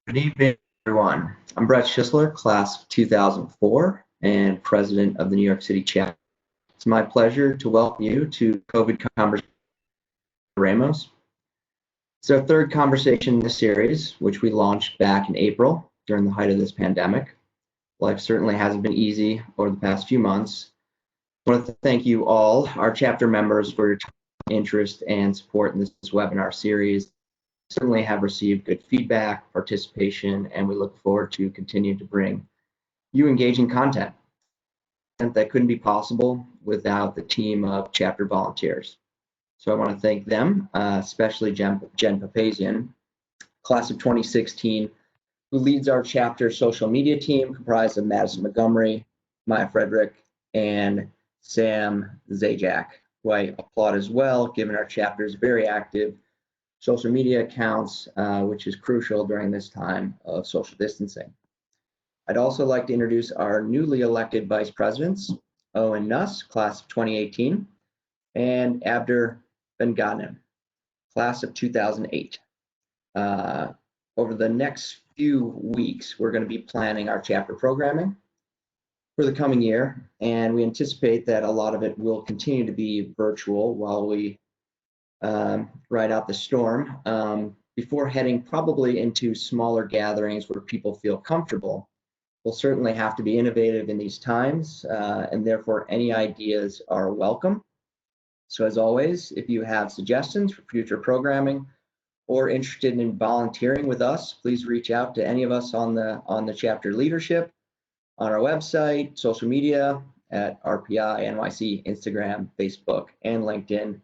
Good evening, everyone. I'm Brett Schisler, class of 2004 and president of the New York City chapter. It's my pleasure to welcome you to COVID Conversation with Ramos. It's our third conversation in this series, which we launched back in April during the height of this pandemic. Life certainly hasn't been easy over the past few months. I want to thank you all, our chapter members, for your time, interest, and support in this webinar series. Certainly have received good feedback, participation, and we look forward to continuing to bring you engaging content that couldn't be possible without the team of chapter volunteers. So I want to thank them, especially Jen Papazian, class of 2016, who leads our chapter social media team comprised of Madison Montgomery, Maya Frederick, and Sam Zajac, who I applaud as well, given our chapter's very active social media accounts, which is crucial during this time of social distancing. I'd also like to introduce our newly elected vice presidents, Owen Nuss, class of 2018, and Abder Ben-Ghanem, class of 2008. Over the next few weeks, we're going to be planning our chapter programming for the coming year, and we anticipate that a lot of it will continue to be virtual while we ride out the storm, before heading probably into smaller gatherings where people feel comfortable. We'll certainly have to be innovative in these times, and therefore any ideas are welcome. So as always, if you have suggestions for future programming or interested in volunteering with us, please reach out to any of us on the chapter leadership, on our website, social media at RPI NYC, Instagram, Facebook, and LinkedIn.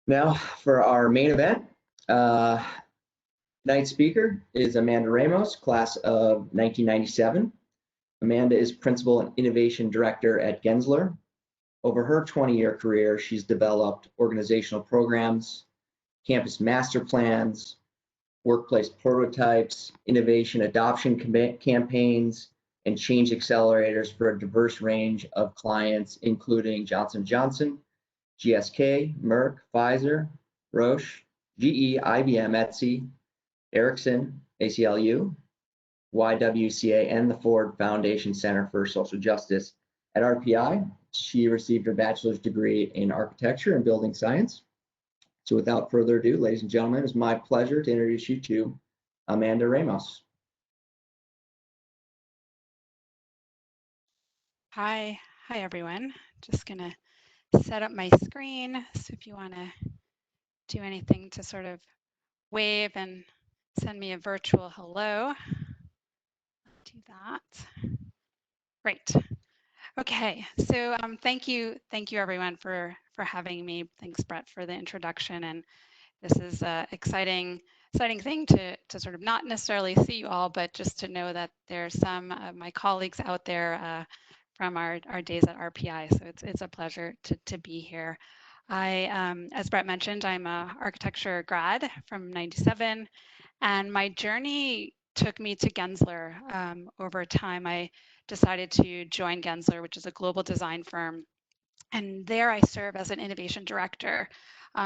Now for our main event, tonight's speaker is Amanda Ramos, class of 1997. Amanda is Principal and Innovation Director at Gensler. Over her 20-year career, she's developed organizational programs, campus master plans, workplace prototypes, innovation adoption campaigns, and change accelerators for a diverse range of clients, including Johnson & Johnson, GSK, Merck, Pfizer, Roche, GE, IBM, Etsy, Ericsson, ACLU, YWCA, and the Ford Foundation Center for Social Justice. At RPI, she received her bachelor's degree in architecture and building science. So without further ado, ladies and gentlemen, it's my pleasure to introduce you to Amanda Ramos. Hi everyone. Just gonna set up my screen. So if you wanna do anything to sort of wave and send me a virtual hello, do that. Great. Okay, so thank you everyone for having me. Thanks Brett for the introduction, and this is an exciting thing to sort of not necessarily see you all, but just to know that there's some of my colleagues out there from our days at RPI. So it's a pleasure to be here. As Brett mentioned, I'm an architecture grad from '97, and my journey took me to Gensler. Over time, I decided to join Gensler, which is a global design firm, and there I serve as an innovation director.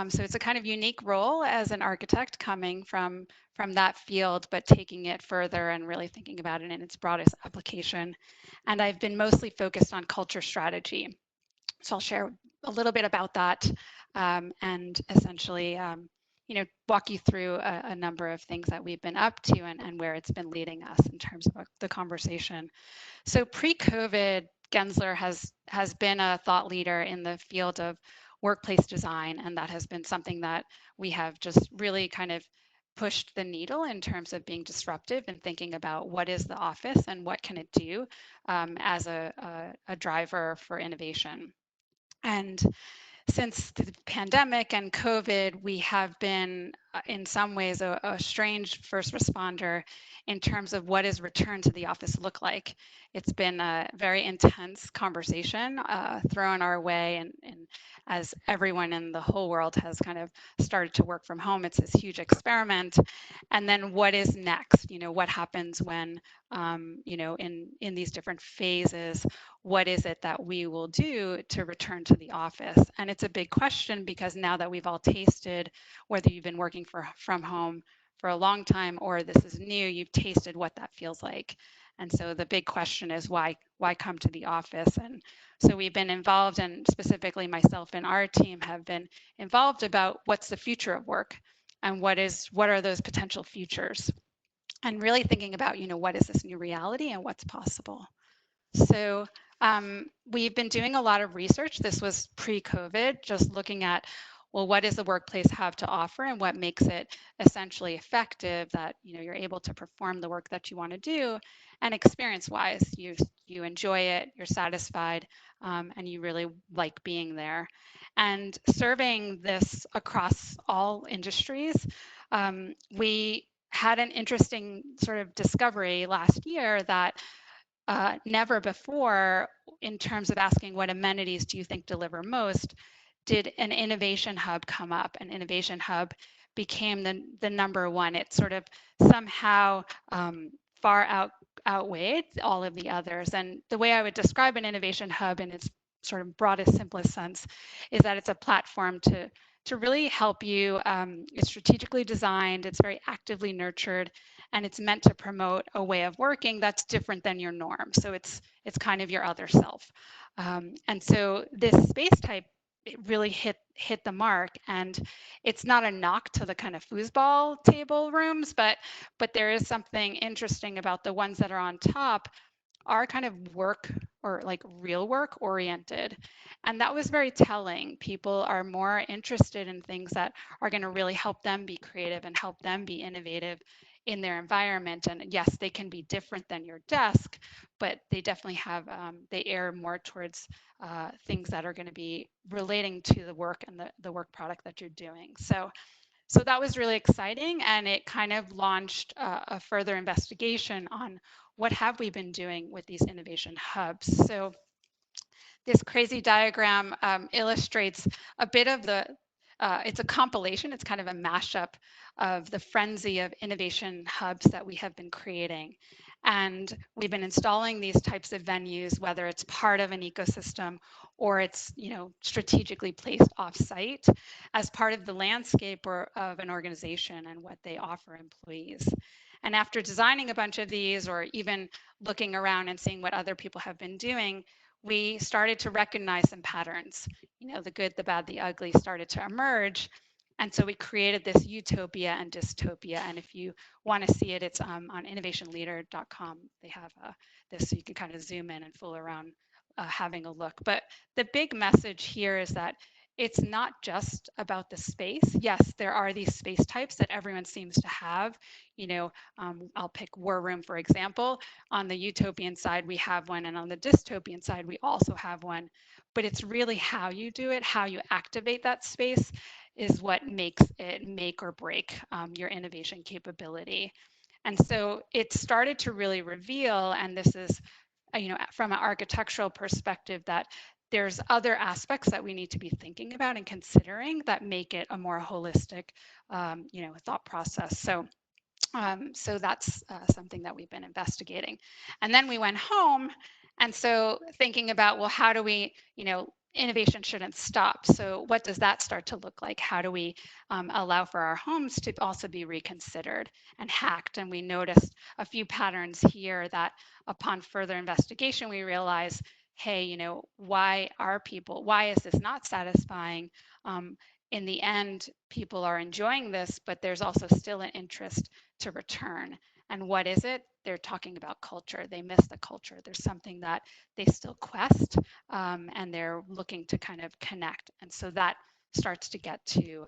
So it's a kind of unique role as an architect coming from that field, but taking it further and really thinking about it in its broadest application. And I've been mostly focused on culture strategy. So I'll share a little bit about that, and essentially walk you through a number of things that we've been up to and where it's been leading us in terms of the conversation. So pre-COVID, Gensler has been a thought leader in the field of workplace design, and that has been something that we have just really kind of pushed the needle in terms of being disruptive and thinking about what is the office and what can it do as a driver for innovation. And since the pandemic and COVID, we have been in some ways a strange first responder in terms of what does return to the office look like. It's been a very intense conversation thrown our way, and as everyone in the whole world has kind of started to work from home, it's this huge experiment. And then what is next? What happens when, in these different phases, what is it that we will do to return to the office? And it's a big question because now that we've all tasted, whether you've been working from home for a long time, or this is new, you've tasted what that feels like. And so the big question is why come to the office? And so we've been involved, and specifically myself and our team have been involved about what's the future of work and what are those potential futures, and really thinking about, what is this new reality and what's possible. So we've been doing a lot of research. This was pre-COVID, just looking at, well, what does the workplace have to offer and what makes it essentially effective, that you're able to perform the work that you want to do, and experience-wise, you enjoy it, you're satisfied, and you really like being there. And surveying this across all industries, we had an interesting sort of discovery last year that never before, in terms of asking what amenities do you think deliver most, did an innovation hub come up. An innovation hub became the number one. It sort of somehow far outweighed all of the others. And the way I would describe an innovation hub in its sort of broadest, simplest sense is that it's a platform to really help you. It's strategically designed, it's very actively nurtured, and it's meant to promote a way of working that's different than your norm. So it's kind of your other self. And so this space type, it really hit the mark. And it's not a knock to the kind of foosball table rooms, but there is something interesting about the ones that are on top are kind of work, or like real work oriented. And that was very telling. People are more interested in things that are going to really help them be creative and help them be innovative in their environment. And yes, they can be different than your desk, but they definitely have, they err more towards things that are going to be relating to the work and the work product that you're doing. So that was really exciting, and it kind of launched a further investigation on what have we been doing with these innovation hubs. So this crazy diagram illustrates a bit of it's a compilation, it's kind of a mashup of the frenzy of innovation hubs that we have been creating. And we've been installing these types of venues, whether it's part of an ecosystem or it's strategically placed off-site as part of the landscape of an organization and what they offer employees. And after designing a bunch of these, or even looking around and seeing what other people have been doing, we started to recognize some patterns. The good, the bad, the ugly started to emerge. And so we created this utopia and dystopia. And if you want to see it, it's on innovationleader.com. They have this, so you can kind of zoom in and fool around having a look. But the big message here is that it's not just about the space. Yes, there are these space types that everyone seems to have. I'll pick War Room, for example. On the utopian side, we have one, and on the dystopian side, we also have one. But it's really how you do it, how you activate that space is what makes it make or break your innovation capability. And so it started to really reveal, and this is from an architectural perspective, that there's other aspects that we need to be thinking about and considering that make it a more holistic, thought process. So that's something that we've been investigating. And then we went home, and so thinking about, well, how do we, innovation shouldn't stop. So what does that start to look like? How do we allow for our homes to also be reconsidered and hacked? And we noticed a few patterns here that upon further investigation, we realized, hey, why is this not satisfying? In the end, people are enjoying this, but there's also still an interest to return. And what is it? They're talking about culture. They miss the culture. There's something that they still quest, and they're looking to kind of connect. And so that starts to get to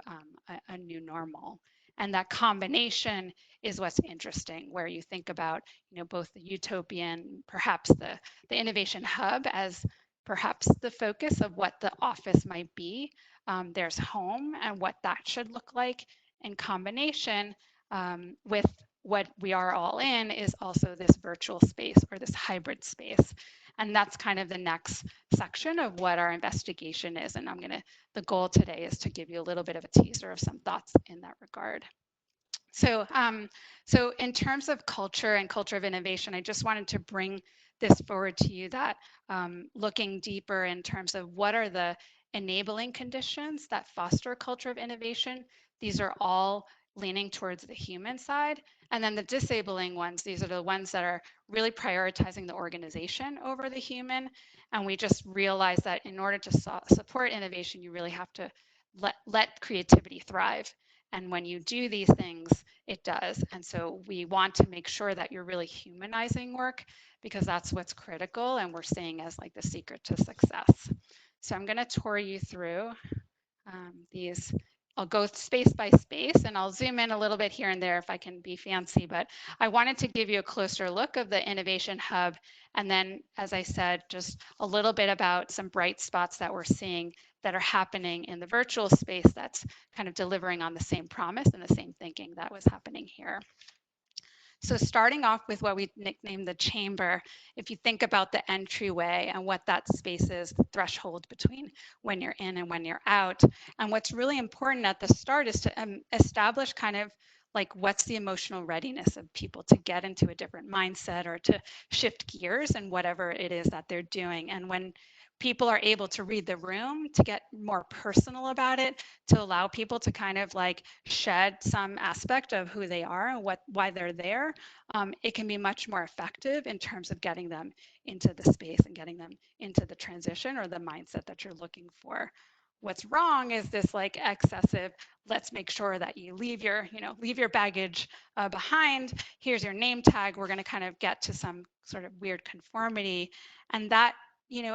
a new normal. And that combination is what's interesting, where you think about, both the utopian, perhaps the innovation hub as perhaps the focus of what the office might be. There's home and what that should look like in combination with what we are all in is also this virtual space or this hybrid space. And that's kind of the next section of what our investigation is. And the goal today is to give you a little bit of a teaser of some thoughts in that regard. So in terms of culture and culture of innovation, I just wanted to bring this forward to you, that looking deeper in terms of what are the enabling conditions that foster a culture of innovation. These are all leaning towards the human side. And then the disabling ones, these are the ones that are really prioritizing the organization over the human. And we just realize that in order to support innovation, you really have to let creativity thrive. And when you do these things, it does. And so we want to make sure that you're really humanizing work, because that's what's critical and we're seeing as like the secret to success. So I'm going to tour you through these. I'll go space by space and I'll zoom in a little bit here and there if I can be fancy, but I wanted to give you a closer look of the Innovation Hub. And then, as I said, just a little bit about some bright spots that we're seeing that are happening in the virtual space that's kind of delivering on the same promise and the same thinking that was happening here. So starting off with what we nicknamed the chamber, if you think about the entryway and what that space is, the threshold between when you're in and when you're out. And what's really important at the start is to establish kind of like what's the emotional readiness of people to get into a different mindset or to shift gears and whatever it is that they're doing. And when people are able to read the room, to get more personal about it, to allow people to kind of like shed some aspect of who they are and why they're there, it can be much more effective in terms of getting them into the space and getting them into the transition or the mindset that you're looking for. What's wrong is this like excessive, let's make sure that you leave your baggage behind. Here's your name tag. We're going to kind of get to some sort of weird conformity. And that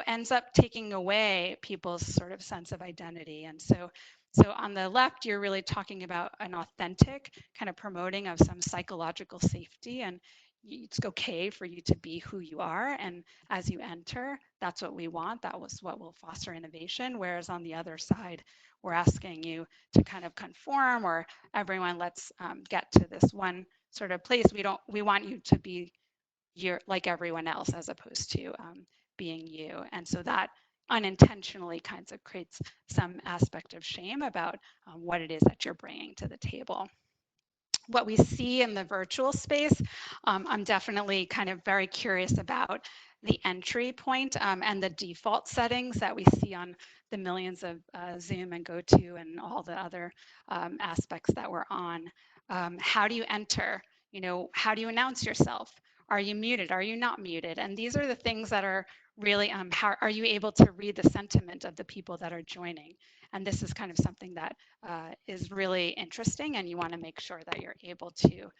ends up taking away people's sort of sense of identity. And so on the left, you're really talking about an authentic kind of promoting of some psychological safety, and it's okay for you to be who you are. And as you enter, that's what we want. That was what will foster innovation. Whereas on the other side, we're asking you to kind of conform, or everyone, let's get to this one sort of place. We want you to be like everyone else as opposed to being you. And so that unintentionally kind of creates some aspect of shame about what it is that you're bringing to the table. What we see in the virtual space, I'm definitely kind of very curious about the entry point and the default settings that we see on the millions of Zoom and GoTo and all the other aspects that we're on. How do you enter? How do you announce yourself? Are you muted? Are you not muted? And these are the things that are really, how are you able to read the sentiment of the people that are joining? And this is kind of something that is really interesting, and you want to make sure that you're able to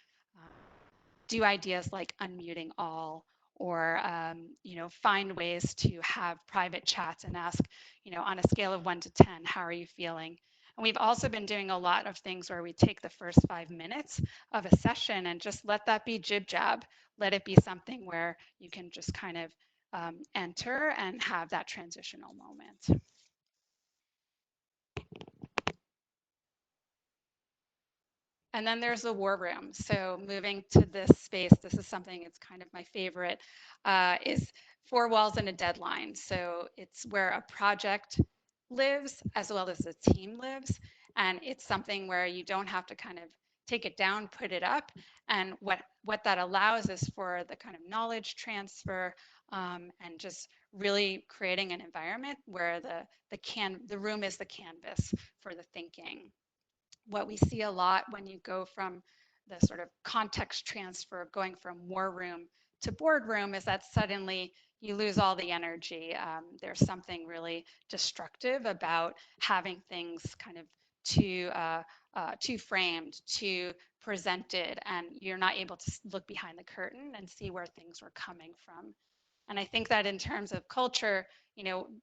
do ideas like unmuting all, or find ways to have private chats and ask, on a scale of 1 to 10, how are you feeling? And we've also been doing a lot of things where we take the first 5 minutes of a session and just let that be jib jab. Let it be something where you can just kind of enter and have that transitional moment. And then there's the war room. So moving to this space, this is something, it's kind of my favorite, is 4 walls and a deadline. So it's where a project lives as well as a team lives. And it's something where you don't have to kind of take it down, put it up. And what that allows is for the kind of knowledge transfer and just really creating an environment where the room is the canvas for the thinking. What we see a lot when you go from the sort of context transfer of going from war room to boardroom is that suddenly you lose all the energy. There's something really destructive about having things kind of too framed, too presented, and you're not able to look behind the curtain and see where things were coming from. And I think that in terms of culture,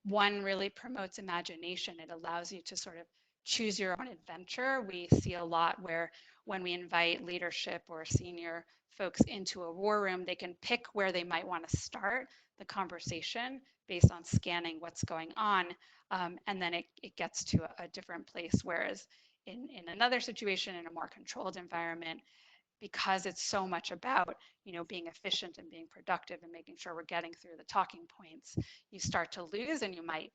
one really promotes imagination. It allows you to sort of choose your own adventure. We see a lot where when we invite leadership or senior folks into a war room, they can pick where they might want to start the conversation based on scanning what's going on. And then it gets to a different place. Whereas in another situation, in a more controlled environment, because it's so much about being efficient and being productive and making sure we're getting through the talking points, you start to lose, and you might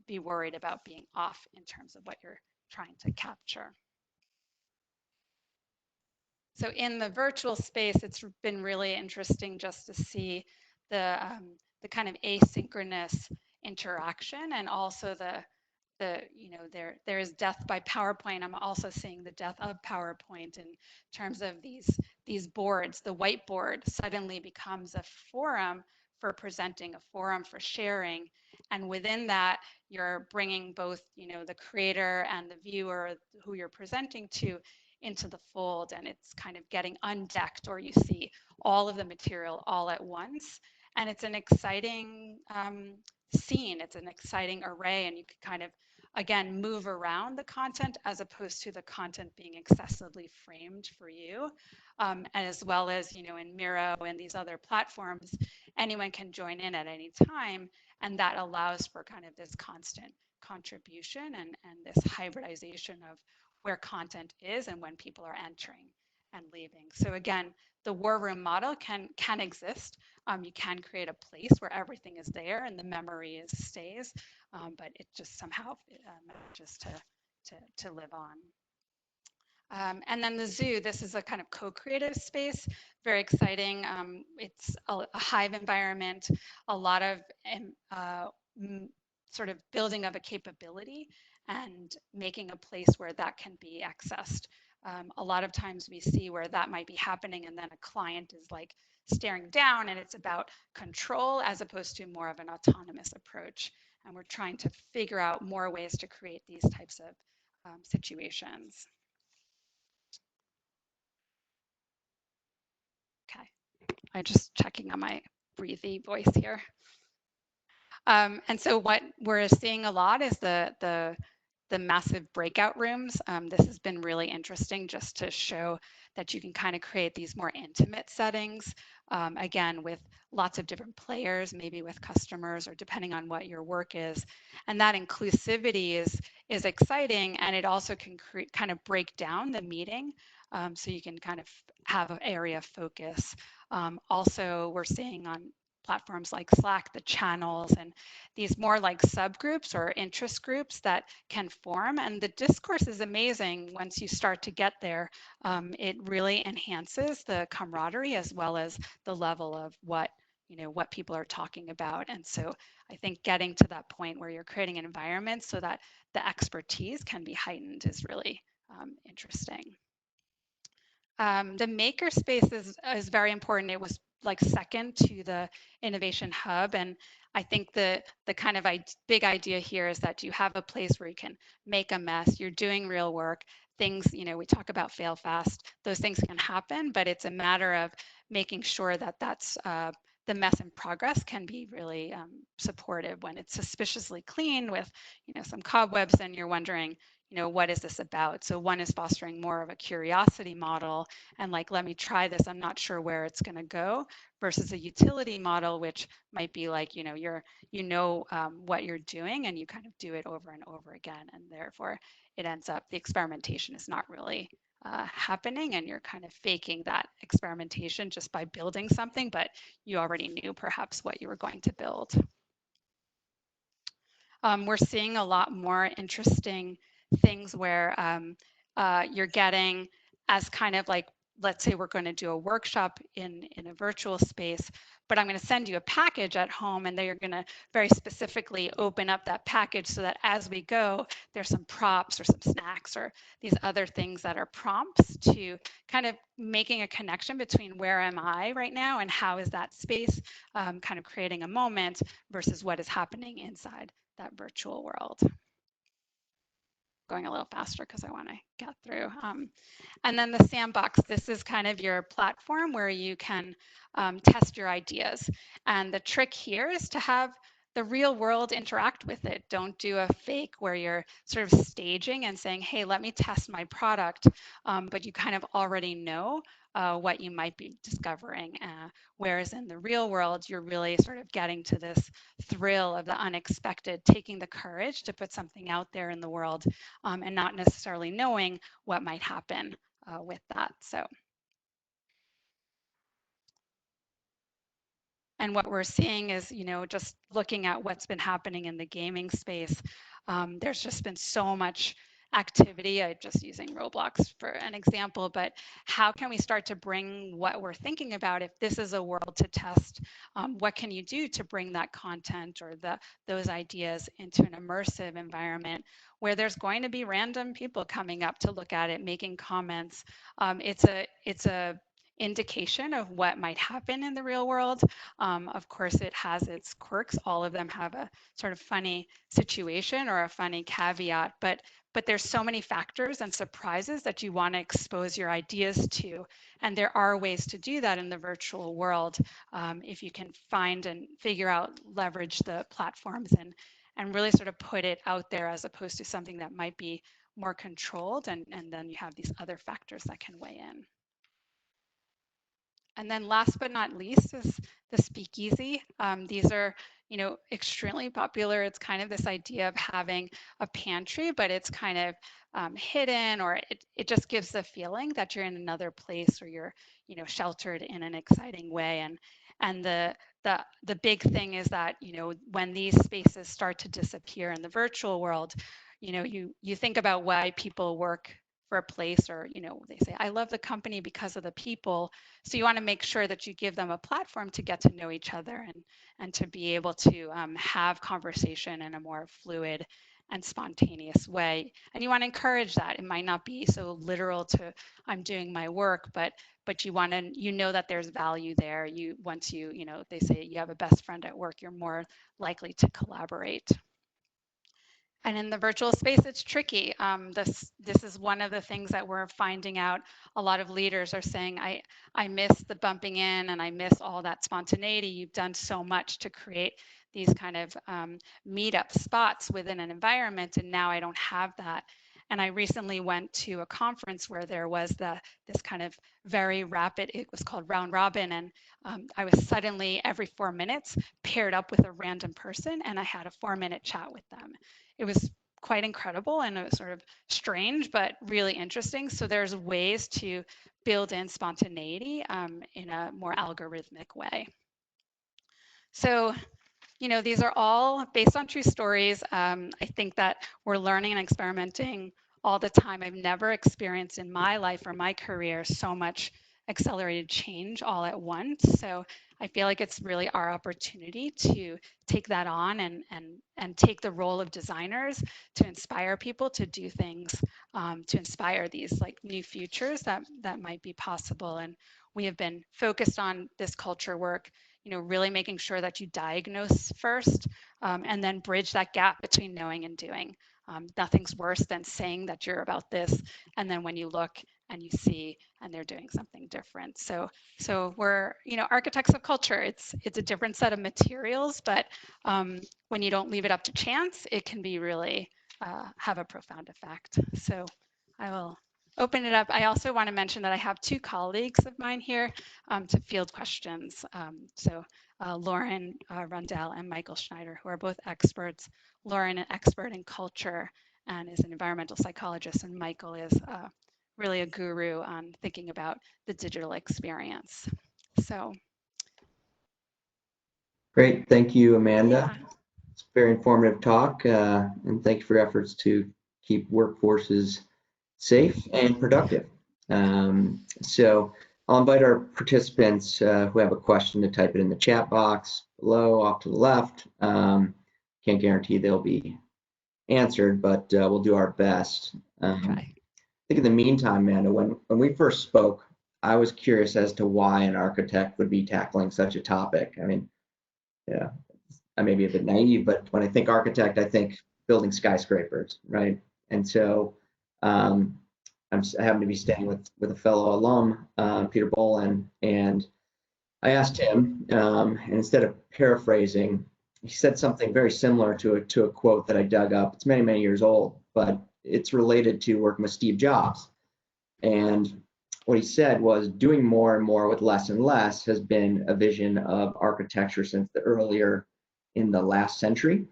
be worried about being off in terms of what you're trying to capture. So in the virtual space, it's been really interesting just to see the kind of asynchronous interaction, and also the there is death by PowerPoint. I'm also seeing the death of PowerPoint in terms of these boards. The whiteboard suddenly becomes a forum for presenting, a forum for sharing, and within that, you're bringing both, the creator and the viewer who you're presenting to into the fold, and it's kind of getting undecked, or you see all of the material all at once, and it's an exciting scene. It's an exciting array, and you can kind of again move around the content as opposed to the content being excessively framed for you, as well as in Miro and these other platforms, anyone can join in at any time, and that allows for kind of this constant contribution and this hybridization of where content is and when people are entering and leaving. So again, the war room model can exist. You can create a place where everything is there and the memory stays, but it just somehow manages to live on. And then the zoo, this is a kind of co-creative space, very exciting. It's a hive environment, a lot of sort of building of a capability and making a place where that can be accessed. A lot of times we see where that might be happening and then a client is like staring down, and it's about control as opposed to more of an autonomous approach. And we're trying to figure out more ways to create these types of situations. Okay, I'm just checking on my breathy voice here. And so what we're seeing a lot is the massive breakout rooms. This has been really interesting just to show that you can kind of create these more intimate settings, again, with lots of different players, maybe with customers or depending on what your work is. And that inclusivity is exciting, and it also can kind of break down the meeting, so you can kind of have an area of focus. Also, we're seeing on platforms like Slack, the channels and these more like subgroups or interest groups that can form. And the discourse is amazing once you start to get there. It really enhances the camaraderie as well as the level of what people are talking about. And so I think getting to that point where you're creating an environment so that the expertise can be heightened is really interesting. The makerspace is very important. It was like second to the innovation hub, and I think the kind of big idea here is that you have a place where you can make a mess. You're doing real work. Things, we talk about fail fast. Those things can happen, but it's a matter of making sure that that's the mess in progress can be really supportive. When it's suspiciously clean with some cobwebs, and you're wondering, what is this about? So one is fostering more of a curiosity model and like, let me try this. I'm not sure where it's going to go, versus a utility model, which might be like, what you're doing and you kind of do it over and over again. And therefore it ends up, the experimentation is not really happening, and you're kind of faking that experimentation just by building something, but you already knew perhaps what you were going to build. We're seeing a lot more interesting things where you're getting as kind of like, let's say we're going to do a workshop in a virtual space, but I'm going to send you a package at home, and then you're going to very specifically open up that package so that as we go, there's some props or some snacks or these other things that are prompts to kind of making a connection between where am I right now and how is that space, kind of creating a moment versus what is happening inside that virtual world. Going a little faster because I want to get through. And then the Sandbox, this is kind of your platform where you can test your ideas. And the trick here is to have the real world interact with it. Don't do a fake where you're sort of staging and saying, hey, let me test my product, but you kind of already know what you might be discovering. Whereas in the real world, you're really sort of getting to this thrill of the unexpected, taking the courage to put something out there in the world, and not necessarily knowing what might happen with that. So, and what we're seeing is, just looking at what's been happening in the gaming space, there's just been so much activity. I'm just using Roblox for an example, but how can we start to bring what we're thinking about? If this is a world to test, what can you do to bring that content or those ideas into an immersive environment where there's going to be random people coming up to look at it, making comments? It's a indication of what might happen in the real world. Of course, it has its quirks. All of them have a sort of funny situation or a funny caveat, but there's so many factors and surprises that you want to expose your ideas to. And there are ways to do that in the virtual world if you can find and figure out, leverage the platforms and really sort of put it out there as opposed to something that might be more controlled. And then you have these other factors that can weigh in. And then last but not least is the Speakeasy. These are, extremely popular. It's kind of this idea of having a pantry, but it's kind of hidden, or it just gives the feeling that you're in another place, or you're, sheltered in an exciting way. And the big thing is that, when these spaces start to disappear in the virtual world, you think about why people work for a place, or they say, I love the company because of the people. So you want to make sure that you give them a platform to get to know each other and to be able to have conversation in a more fluid and spontaneous way. And you want to encourage that. It might not be so literal to I'm doing my work, but you want to, that there's value there. Once they say you have a best friend at work, you're more likely to collaborate. And in the virtual space, it's tricky. This is one of the things that we're finding out. A lot of leaders are saying, I miss the bumping in, and I miss all that spontaneity. You've done so much to create these kind of meetup spots within an environment, and now I don't have that. And I recently went to a conference where there was this kind of very rapid, it was called Round Robin, and I was suddenly every 4 minutes paired up with a random person, and I had a 4-minute chat with them. It was quite incredible, and it was sort of strange, but really interesting. So there's ways to build in spontaneity in a more algorithmic way. So, these are all based on true stories. I think that we're learning and experimenting all the time. I've never experienced in my life or my career so much accelerated change all at once. So I feel like it's really our opportunity to take that on and take the role of designers to inspire people to do things, to inspire these like new futures that might be possible. And we have been focused on this culture work, really making sure that you diagnose first and then bridge that gap between knowing and doing. Nothing's worse than saying that you're about this, and then when you look and you see and they're doing something different. So we're, architects of culture. It's a different set of materials, but when you don't leave it up to chance, it can be really have a profound effect. So I will open it up. I also want to mention that I have 2 colleagues of mine here to field questions. So Lauren Rundell and Michael Schneider, who are both experts. Lauren, an expert in culture and is an environmental psychologist, and Michael is really a guru on thinking about the digital experience. So. Great, thank you, Amanda. Yeah. It's a very informative talk, and thank you for your efforts to keep workforces safe and productive. So I'll invite our participants who have a question to type it in the chat box below, off to the left. Can't guarantee they'll be answered, but we'll do our best. Okay. I think in the meantime, Amanda, when we first spoke, I was curious as to why an architect would be tackling such a topic. I mean, yeah, I may be a bit naive, but when I think architect, I think building skyscrapers, right? And so I happen to be staying with a fellow alum, Peter Bolin, and I asked him, and instead of paraphrasing, he said something very similar to a quote that I dug up. It's many, many years old, but it's related to working with Steve Jobs. And what he said was, doing more and more with less and less has been a vision of architecture since the earlier in the last century.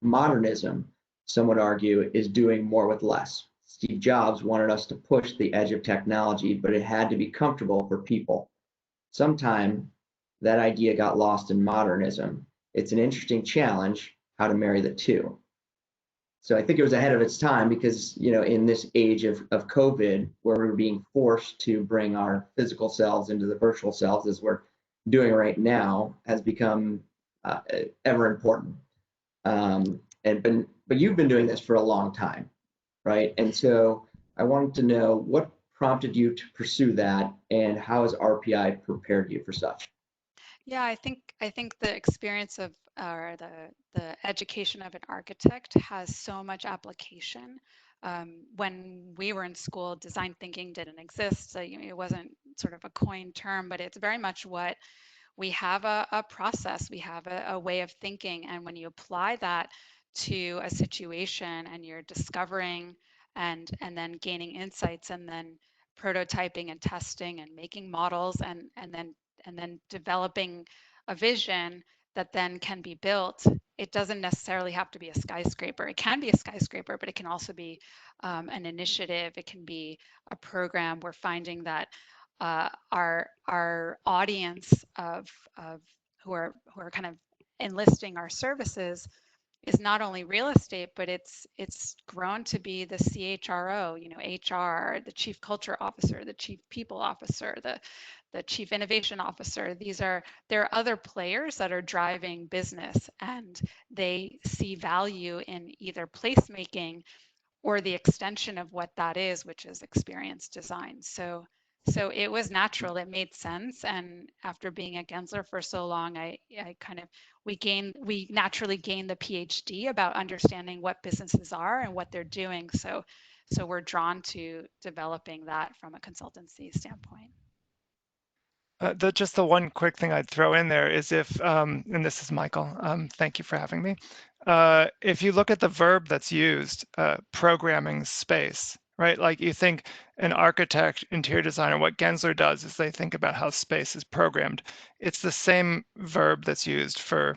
Modernism, some would argue, is doing more with less. Steve Jobs wanted us to push the edge of technology, but it had to be comfortable for people. Sometime that idea got lost in modernism. It's an interesting challenge how to marry the two. So I think it was ahead of its time because, in this age of COVID, where we're being forced to bring our physical selves into the virtual selves, as we're doing right now, has become ever important. But you've been doing this for a long time, right? And so I wanted to know what prompted you to pursue that, and how has RPI prepared you for such? Yeah, I think the experience of or the education of an architect has so much application. When we were in school, design thinking didn't exist. So, it wasn't sort of a coined term, but it's very much what we have a process, we have a way of thinking. And when you apply that to a situation and you're discovering and then gaining insights and then prototyping and testing and making models and then developing a vision that then can be built, it doesn't necessarily have to be a skyscraper. It can be a skyscraper, but it can also be an initiative. It can be a program. We're finding that our audience of who are kind of enlisting our services is not only real estate, but it's grown to be the CHRO, HR, the chief culture officer, the chief people officer, the chief innovation officer. There are other players that are driving business, and they see value in either placemaking or the extension of what that is, which is experience design. So it was natural, it made sense. And after being at Gensler for so long, I kind of, we naturally gained the PhD about understanding what businesses are and what they're doing. So we're drawn to developing that from a consultancy standpoint. Just the one quick thing I'd throw in there is and this is Michael, thank you for having me. If you look at the verb that's used, programming space, right? Like you think an architect, interior designer, what Gensler does is they think about how space is programmed. It's the same verb that's used for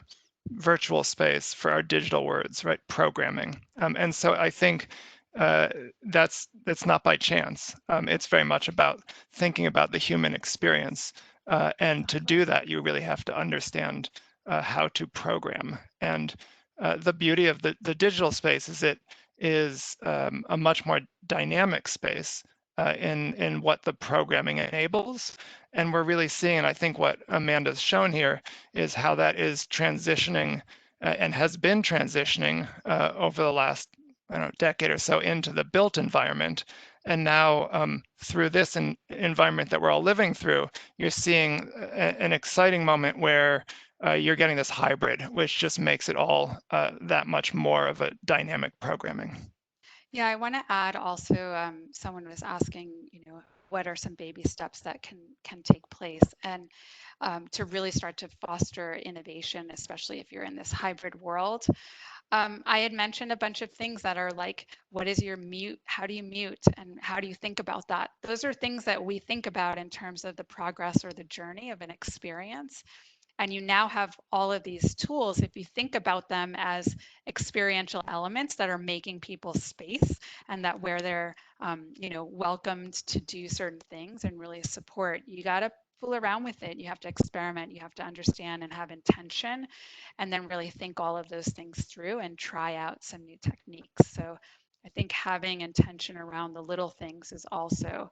virtual space for our digital words, right? Programming. And so I think that's not by chance. It's very much about thinking about the human experience. And to do that, you really have to understand how to program. And the beauty of the digital space is it is a much more dynamic space in what the programming enables. And we're really seeing, and I think what Amanda's shown here is how that is transitioning and has been transitioning over the last, I don't know, decade or so into the built environment. And now through this environment that we're all living through, you're seeing an exciting moment where you're getting this hybrid, which just makes it all that much more of a dynamic programming. Yeah, I want to add also, someone was asking, what are some baby steps that can take place, and to really start to foster innovation, especially if you're in this hybrid world. I had mentioned a bunch of things that are like, what is your mute? How do you mute? And how do you think about that? Those are things that we think about in terms of the progress or the journey of an experience. And you now have all of these tools, if you think about them as experiential elements that are making people space, and that where they're welcomed to do certain things and really support, you got to fool around with it. You have to experiment, you have to understand and have intention, and then really think all of those things through and try out some new techniques. So I think having intention around the little things is also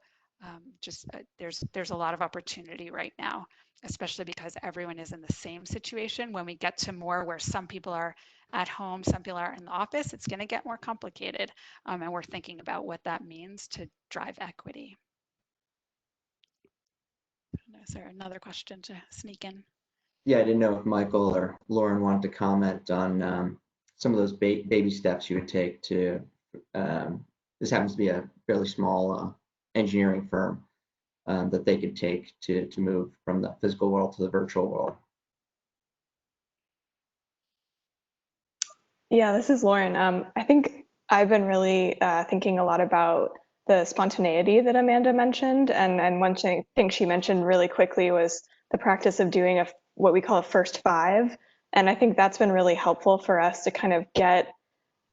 there's a lot of opportunity right now, especially because everyone is in the same situation. When we get to more where some people are at home, some people are in the office, it's going to get more complicated. And we're thinking about what that means to drive equity. Is there another question to sneak in? Yeah, I didn't know if Michael or Lauren wanted to comment on some of those baby steps you would take to. This happens to be a fairly small engineering firm that they could take to move from the physical world to the virtual world. Yeah, this is Lauren. I think I've been really thinking a lot about the spontaneity that Amanda mentioned, and one thing she mentioned really quickly was the practice of doing what we call a first five, and I think that's been really helpful for us to kind of get.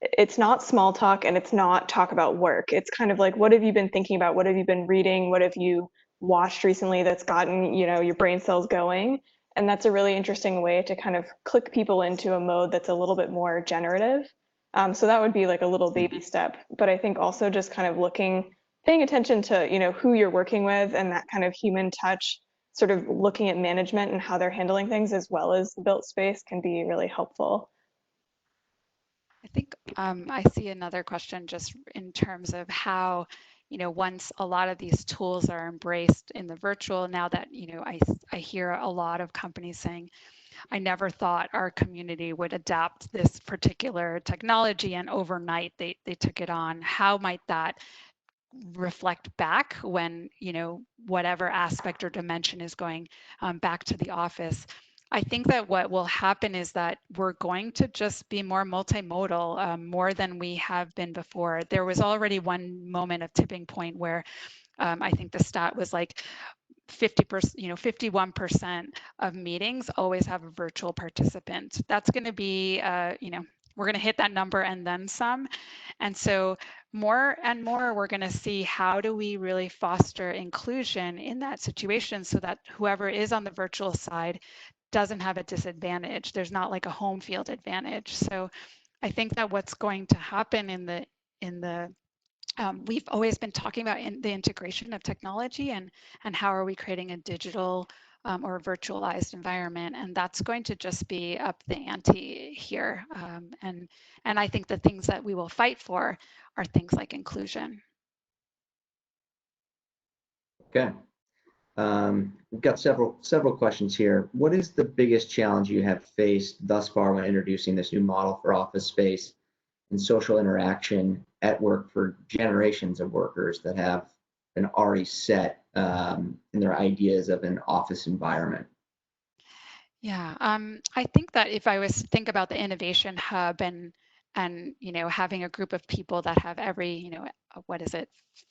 It's not small talk and it's not talk about work. It's kind of like, what have you been thinking about? What have you been reading? What have you watched recently that's gotten your brain cells going? And that's a really interesting way to kind of click people into a mode that's a little bit more generative. So that would be like a little baby step. But I think also just kind of paying attention to, who you're working with and that kind of human touch, sort of looking at management and how they're handling things as well as the built space can be really helpful. I think I see another question just in terms of how, once a lot of these tools are embraced in the virtual, now that, I hear a lot of companies saying, I never thought our community would adapt this particular technology, and overnight they took it on. How might that reflect back when, whatever aspect or dimension is going back to the office? I think that what will happen is that we're going to just be more multimodal, more than we have been before. There was already one moment of tipping point where I think the stat was like 50%, 51% of meetings always have a virtual participant. That's going to be, we're going to hit that number and then some. And so more and more, we're going to see how do we really foster inclusion in that situation so that whoever is on the virtual side doesn't have a disadvantage. There's not like a home field advantage. So I think that what's going to happen in the we've always been talking about the integration of technology and how are we creating a digital or virtualized environment, and that's going to just be up the ante here. And I think the things that we will fight for are things like inclusion. Okay. We've got several questions here. What is the biggest challenge you have faced thus far when introducing this new model for office space and social interaction at work for generations of workers that have been already set in their ideas of an office environment? Yeah, I think that if I was to think about the innovation hub and having a group of people that have every what is it,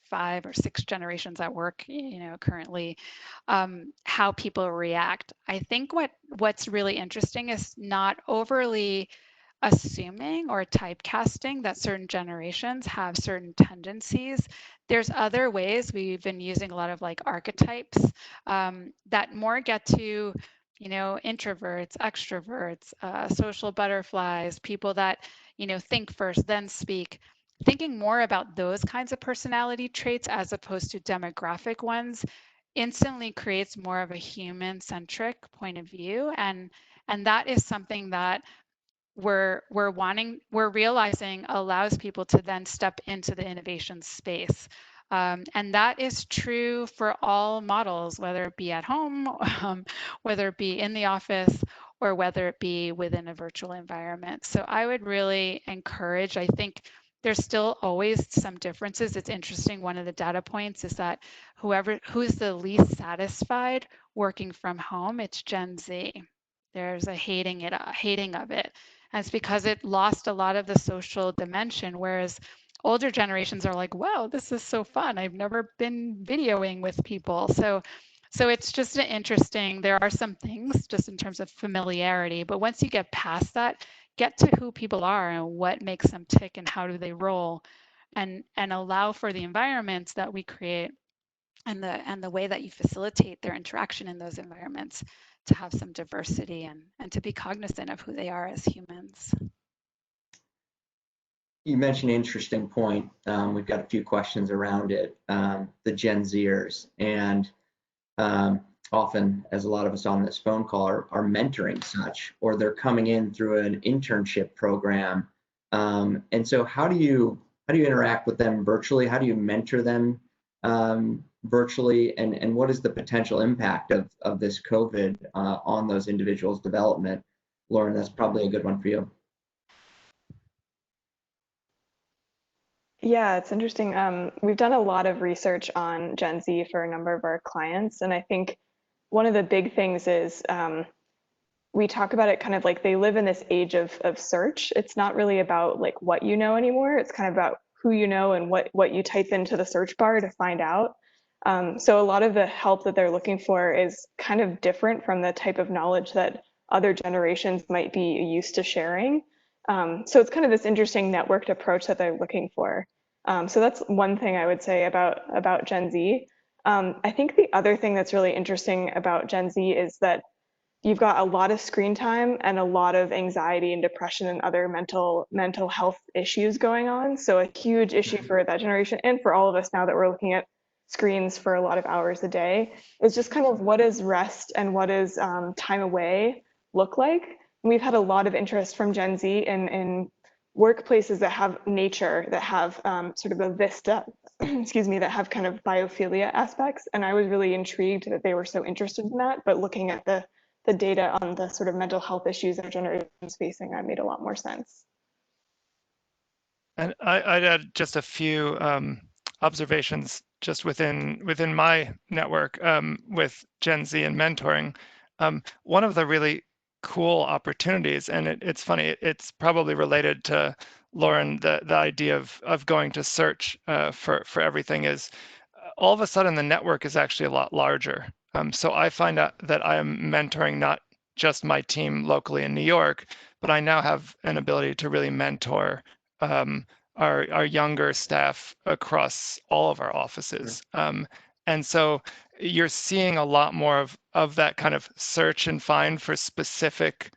5 or 6 generations at work currently, how people react. I think what's really interesting is not overly assuming or typecasting that certain generations have certain tendencies. There's other ways. We've been using a lot of like archetypes that more get to introverts, extroverts, social butterflies, people that, think first, then speak. Thinking more about those kinds of personality traits as opposed to demographic ones instantly creates more of a human-centric point of view. And that is something that we're realizing allows people to then step into the innovation space. And that is true for all models, whether it be at home, whether it be in the office, or whether it be within a virtual environment. So I would really encourage, I think there's still always some differences. It's interesting, one of the data points is that who's the least satisfied working from home, it's Gen Z. There's a hating of it. And it's because it lost a lot of the social dimension, whereas older generations are like, wow, this is so fun. I've never been videoing with people. So it's just an interesting, there are some things just in terms of familiarity, but once you get past that, get to who people are and what makes them tick and how do they roll, and allow for the environments that we create and the way that you facilitate their interaction in those environments to have some diversity and to be cognizant of who they are as humans. You mentioned an interesting point. We've got a few questions around it. The Gen Zers, and often, as a lot of us on this phone call are mentoring such, or they're coming in through an internship program. And so how do you interact with them virtually? How do you mentor them virtually? And what is the potential impact of this COVID on those individuals' development? Lauren, that's probably a good one for you. Yeah, it's interesting. We've done a lot of research on Gen Z for a number of our clients. And I think one of the big things is we talk about it kind of like they live in this age of search. It's not really about like what you know anymore. It's kind of about who you know and what you type into the search bar to find out. So a lot of the help that they're looking for is kind of different from the type of knowledge that other generations might be used to sharing. So it's kind of this interesting networked approach that they're looking for. So that's one thing I would say about Gen Z. I think the other thing that's really interesting about Gen Z is that you've got a lot of screen time and a lot of anxiety and depression and other mental health issues going on. So a huge issue for that generation and for all of us now that we're looking at screens for a lot of hours a day is just kind of what does rest and what does time away look like. And we've had a lot of interest from Gen Z in workplaces that have nature, that have sort of a vista, excuse me, that have kind of biophilia aspects. And I was really intrigued that they were so interested in that, but looking at the data on the sort of mental health issues our generation is facing, that made a lot more sense. And I'd add just a few observations just within my network with Gen Z and mentoring. One of the really cool opportunities, and it's funny, it's probably related to Lauren, the idea of going to search for everything is all of a sudden the network is actually a lot larger. So I find out that I am mentoring not just my team locally in New York, but I now have an ability to really mentor our younger staff across all of our offices. And so you're seeing a lot more of that kind of search and find for specific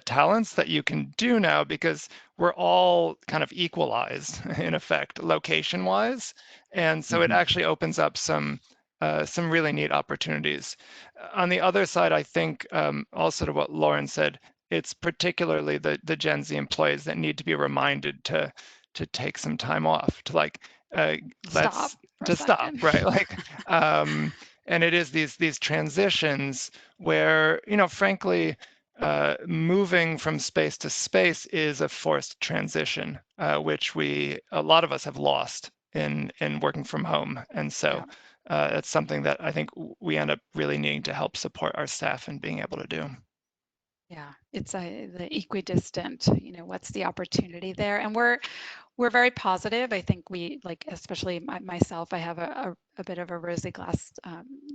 talents that you can do now because we're all kind of equalized in effect, location wise. And so it actually opens up some really neat opportunities. On the other side, I think also to what Lauren said, it's particularly the Gen Z employees that need to be reminded to take some time off, to like Stop for a stop, second. right? Like, and it is these transitions where, you know, frankly, moving from space to space is a forced transition, which a lot of us have lost in working from home. And so it's something that I think we end up really needing to help support our staff in being able to do. Yeah, it's the equidistant, you know, what's the opportunity there? And we're very positive. I think we, like, especially myself, I have a bit of a rosy glass,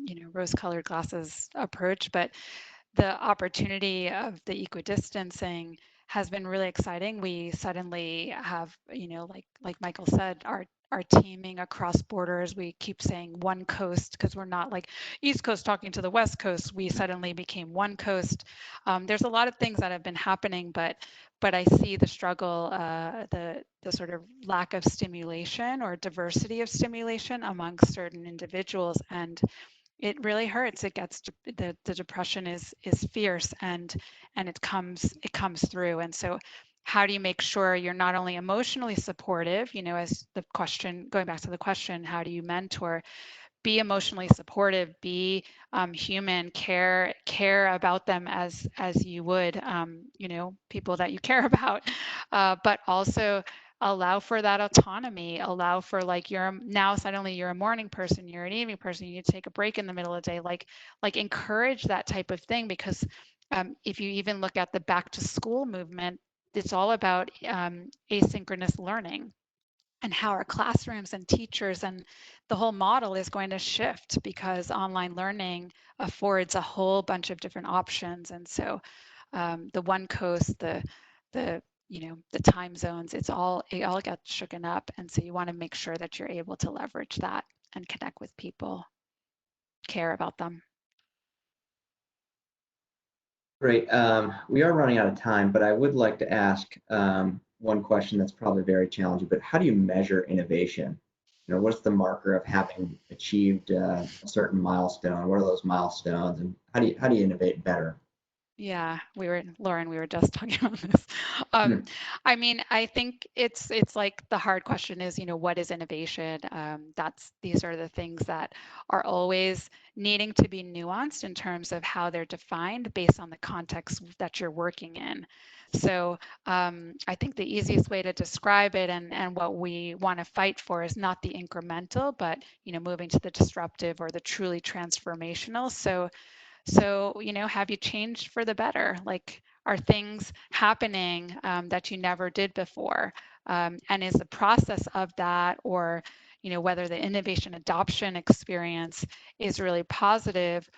you know, rose-colored glasses approach, but the opportunity of the equidistancing has been really exciting. We suddenly have, you know, like Michael said, our teaming across borders. We keep saying one coast because we're not like East Coast talking to the West Coast. We suddenly became one coast. There's a lot of things that have been happening, but I see the struggle, the sort of lack of stimulation or diversity of stimulation amongst certain individuals, and it really hurts. It gets the depression is fierce, and it comes through. And so how do you make sure you're not only emotionally supportive, you know, as the question, going back to the question, how do you mentor? Be emotionally supportive, be human, care about them as you would, you know, people that you care about, but also allow for that autonomy, allow for, like, now suddenly you're a morning person, you're an evening person, you need to take a break in the middle of the day, like encourage that type of thing, because if you even look at the back to school movement, it's all about asynchronous learning, and how our classrooms and teachers and the whole model is going to shift because online learning affords a whole bunch of different options. And so the one coast, the you know, the time zones, it all gets shooken up. And so you want to make sure that you're able to leverage that and connect with people, care about them. Great. We are running out of time, but I would like to ask one question that's probably very challenging, but how do you measure innovation? You know, what's the marker of having achieved a certain milestone? What are those milestones, and how do you innovate better? Yeah, Lauren, we were just talking about this. I mean, I think it's like the hard question is, you know, what is innovation? These are the things that are always needing to be nuanced in terms of how they're defined based on the context that you're working in. So I think the easiest way to describe it, and what we want to fight for, is not the incremental, but, you know, moving to the disruptive or the truly transformational. So, you know, have you changed for the better? Like, are things happening that you never did before? And is the process of that, or, you know, whether the innovation adoption experience is really positive,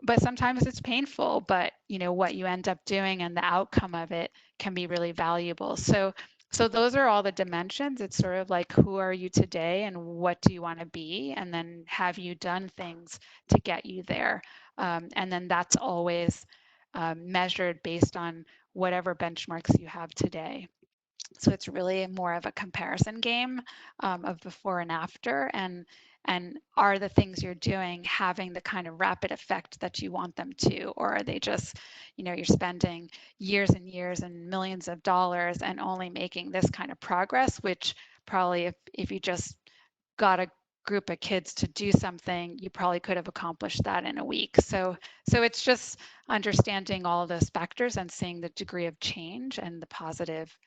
but sometimes it's painful, but, you know, what you end up doing and the outcome of it can be really valuable. So those are all the dimensions. It's sort of like, who are you today and what do you want to be? And then, have you done things to get you there? And then that's always measured based on whatever benchmarks you have today. So it's really more of a comparison game of before and after, and are the things you're doing having the kind of rapid effect that you want them to, or are they just, you're spending years and years and millions of dollars and only making this kind of progress, which probably if you just got a group of kids to do something, you probably could have accomplished that in a week. So it's just understanding all of those factors and seeing the degree of change and the positive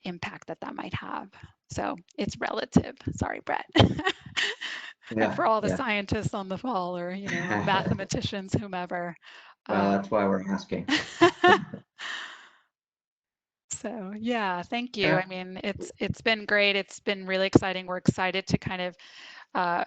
impact that might have. So it's relative. Sorry, Brett. Yeah, For all the yeah. scientists on the call, or mathematicians, whomever. Well, that's why we're asking. So yeah, thank you. Yeah. I mean, it's been great. It's been really exciting. We're excited to kind of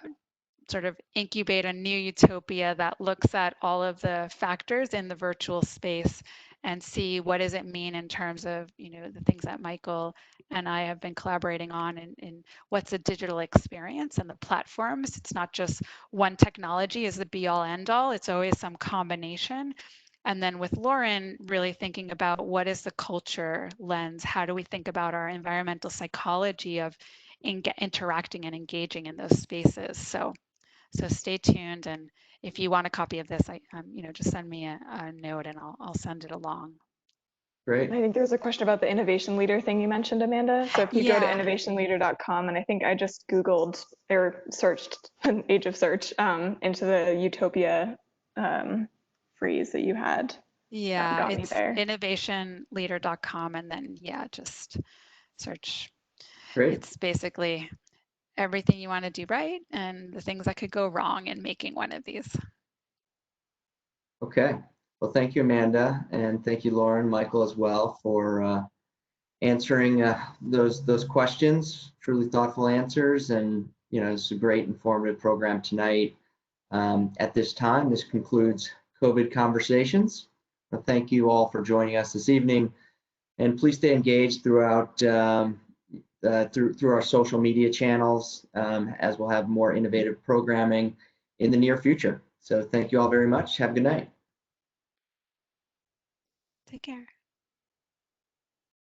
sort of incubate a new utopia that looks at all of the factors in the virtual space and see what does it mean in terms of, the things that Michael and I have been collaborating on, and what's a digital experience and the platforms. It's not just one technology is the be all end all. It's always some combination. And then with Lauren, really thinking about what is the culture lens? How do we think about our environmental psychology of interacting and engaging in those spaces? So stay tuned, and if you want a copy of this, just send me a note and I'll send it along. Great. I think there's a question about the innovation leader thing you mentioned, Amanda. So if you go to innovationleader.com, and I think I just Googled or searched an age of search into the Utopia freeze that you had. Yeah, got me it's there. innovationleader.com, and then just search. Great. It's basically everything you want to do right and the things that could go wrong in making one of these. Okay. Well, thank you, Amanda, and thank you, Lauren, Michael, as well, for answering those questions. Truly thoughtful answers, and it's a great informative program tonight. At this time, this concludes COVID Conversations. Well, thank you all for joining us this evening, and please stay engaged throughout through our social media channels, as we'll have more innovative programming in the near future. So thank you all very much. Have a good night. Take care.